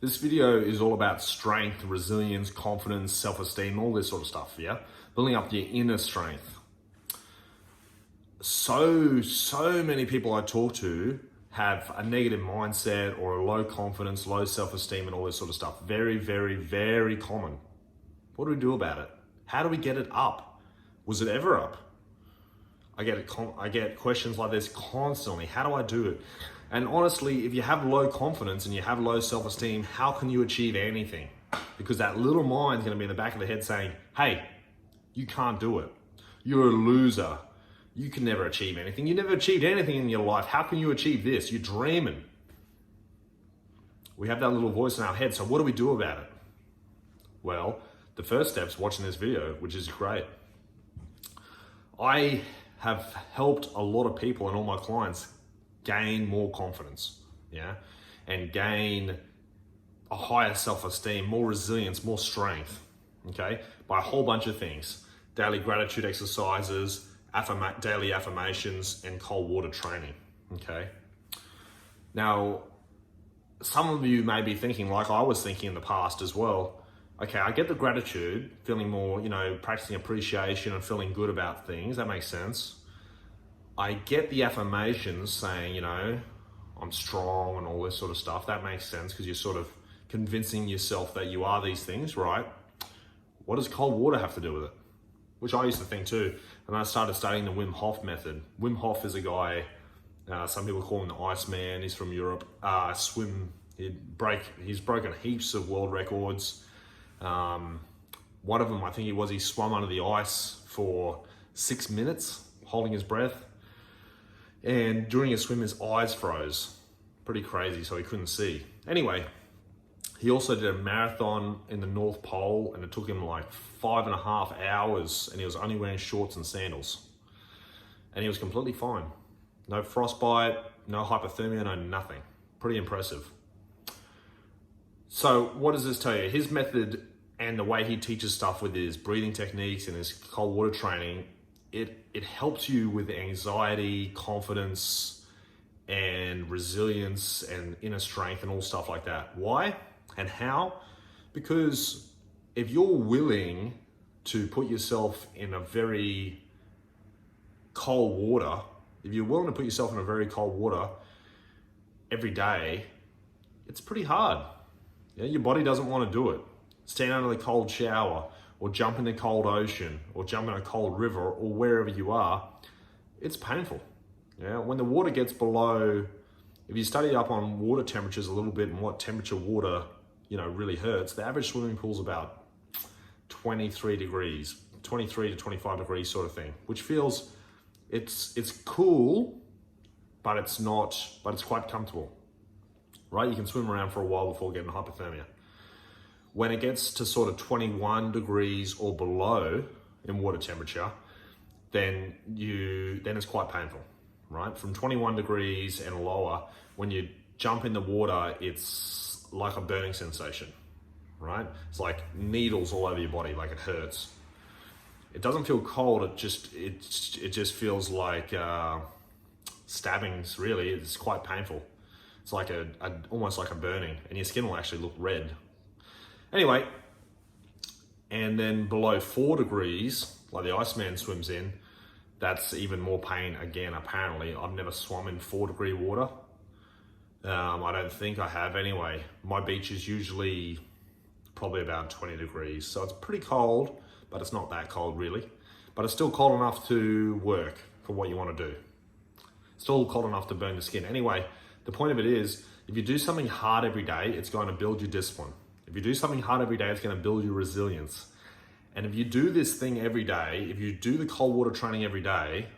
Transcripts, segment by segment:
This video is all about strength, resilience, confidence, self-esteem, all this sort of stuff, yeah? Building up your inner strength. So many people I talk to have a negative mindset or a low confidence, low self-esteem and all this sort of stuff. Very, very, very common. What do we do about it? How do we get it up? Was it ever up? I get questions like this constantly. How do I do it? And honestly, if you have low confidence and you have low self-esteem, how can you achieve anything? Because that little mind's gonna be in the back of the head saying, hey, you can't do it. You're a loser. You can never achieve anything. You never achieved anything in your life. How can you achieve this? You're dreaming. We have that little voice in our head. So what do we do about it? Well, the first step's watching this video, which is great. I have helped a lot of people and all my clients gain more confidence, yeah, and gain a higher self-esteem, more resilience, more strength, okay, by a whole bunch of things. Daily gratitude exercises, daily affirmations, and cold water training, okay? Now, some of you may be thinking, like I was thinking in the past as well, okay, I get the gratitude, feeling more, practicing appreciation and feeling good about things, that makes sense. I get the affirmations saying, I'm strong and all this sort of stuff. That makes sense because you're sort of convincing yourself that you are these things, right? What does cold water have to do with it? Which I used to think too. And I started studying the Wim Hof method. Wim Hof is a guy, some people call him the Iceman. He's from Europe. He's broken heaps of world records. One of them, I think he swam under the ice for 6 minutes, holding his breath. And during his swim, his eyes froze. Pretty crazy, so he couldn't see. Anyway, he also did a marathon in the North Pole, and it took him like 5.5 hours, and he was only wearing shorts and sandals. And he was completely fine. No frostbite, no hypothermia, no nothing. Pretty impressive. So what does this tell you? His method and the way he teaches stuff with his breathing techniques and his cold water training, it helps you with anxiety, confidence, and resilience and inner strength and all stuff like that. Why and how? Because if you're willing to put yourself in a very cold water, if you're willing to put yourself in a very cold water every day, it's pretty hard. Yeah, your body doesn't want to do it. Stand under the cold shower, or jump in the cold ocean, or jump in a cold river, or wherever you are, it's painful. Yeah, when the water gets below, if you study up on water temperatures a little bit and what temperature water, really hurts, the average swimming pool is about 23 degrees, 23 to 25 degrees sort of thing, which feels, it's cool, but it's quite comfortable, right? You can swim around for a while before getting hypothermia. When it gets to sort of 21 degrees or below in water temperature, then it's quite painful, right? From 21 degrees and lower, when you jump in the water, it's like a burning sensation, right? It's like needles all over your body, like it hurts. It doesn't feel cold, it just feels like stabbings, really. It's quite painful. It's like almost like a burning, and your skin will actually look red. Anyway, and then below 4 degrees, like the Iceman swims in, that's even more pain again, apparently. I've never swum in 4-degree water. I don't think I have anyway. My beach is usually probably about 20 degrees. So it's pretty cold, but it's not that cold really. But it's still cold enough to work for what you want to do. Still cold enough to burn the skin. Anyway, the point of it is, if you do something hard every day, it's going to build your discipline. If you do something hard every day, it's going to build your resilience. And if you do this thing every day, if you do the cold water training every day,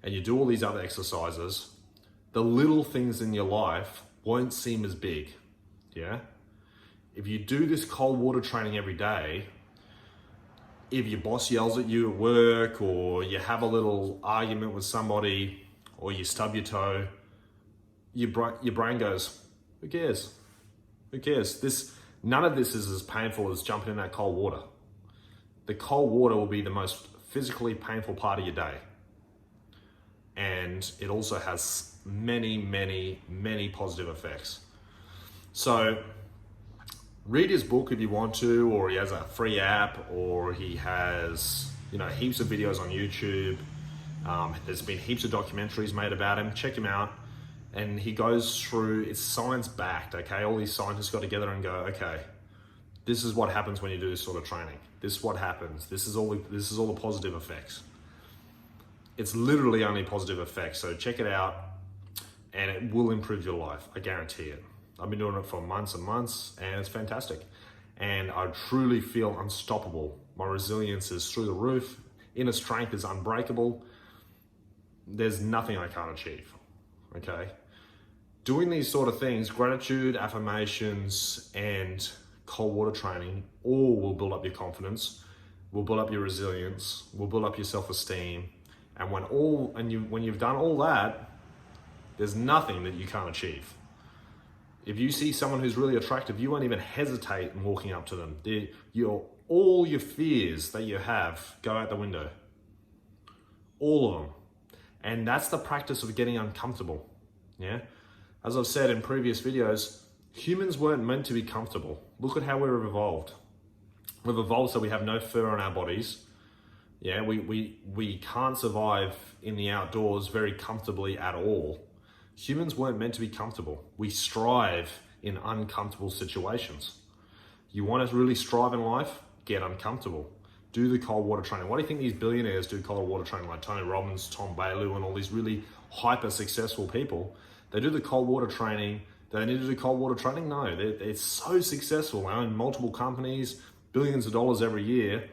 and you do all these other exercises, the little things in your life won't seem as big, yeah? If you do this cold water training every day, if your boss yells at you at work, or you have a little argument with somebody, or you stub your toe, your brain goes, who cares? Who cares? None of this is as painful as jumping in that cold water. The cold water will be the most physically painful part of your day. And it also has many, many, many positive effects. So Read his book if you want to, or he has a free app, or he has, heaps of videos on YouTube. There's been heaps of documentaries made about him. Check him out. And he goes through, it's science backed, okay? All these scientists got together and go, okay, this is what happens when you do this sort of training. This is what happens. This is all the positive effects. It's literally only positive effects. So check it out and it will improve your life. I guarantee it. I've been doing it for months and months and it's fantastic. And I truly feel unstoppable. My resilience is through the roof. Inner strength is unbreakable. There's nothing I can't achieve, okay? Doing these sort of things, gratitude, affirmations, and cold water training, all will build up your confidence, will build up your resilience, will build up your self-esteem. And when you've done all that, there's nothing that you can't achieve. If you see someone who's really attractive, you won't even hesitate in walking up to them. All your fears that you have go out the window. All of them. And that's the practice of getting uncomfortable. Yeah? As I've said in previous videos, humans weren't meant to be comfortable. Look at how we've evolved. We've evolved so we have no fur on our bodies. Yeah, we can't survive in the outdoors very comfortably at all. Humans weren't meant to be comfortable. We strive in uncomfortable situations. You want to really strive in life? Get uncomfortable. Do the cold water training. Why do you think these billionaires do cold water training, like Tony Robbins, Tom Bailey, and all these really hyper successful people? They do the cold water training. Do they need to do cold water training? No, they're so successful. They own multiple companies, billions of dollars every year.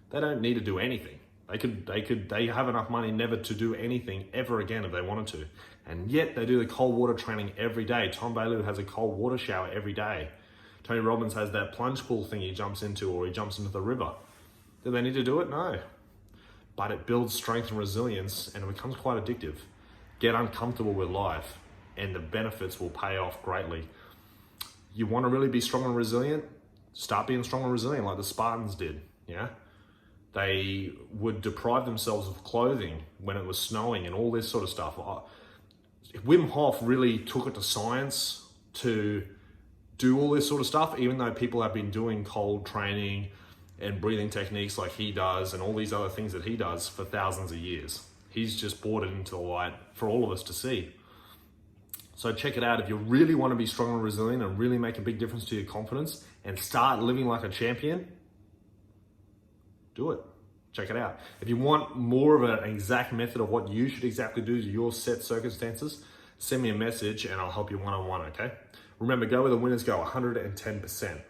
They don't need to do anything. They have enough money never to do anything ever again if they wanted to. And yet they do the cold water training every day. Tom Bailey has a cold water shower every day. Tony Robbins has that plunge pool thing he jumps into, or he jumps into the river. Do they need to do it? No. But it builds strength and resilience and it becomes quite addictive. Get uncomfortable with life and the benefits will pay off greatly. You want to really be strong and resilient? Start being strong and resilient like the Spartans did, yeah? They would deprive themselves of clothing when it was snowing and all this sort of stuff. Wim Hof really took it to science to do all this sort of stuff, even though people have been doing cold training and breathing techniques like he does and all these other things that he does for thousands of years. He's just brought it into the light for all of us to see. So check it out. If you really want to be strong and resilient and really make a big difference to your confidence and start living like a champion, do it. Check it out. If you want more of an exact method of what you should exactly do to your set circumstances, send me a message and I'll help you one-on-one, okay? Remember, go where the winners go, 110%.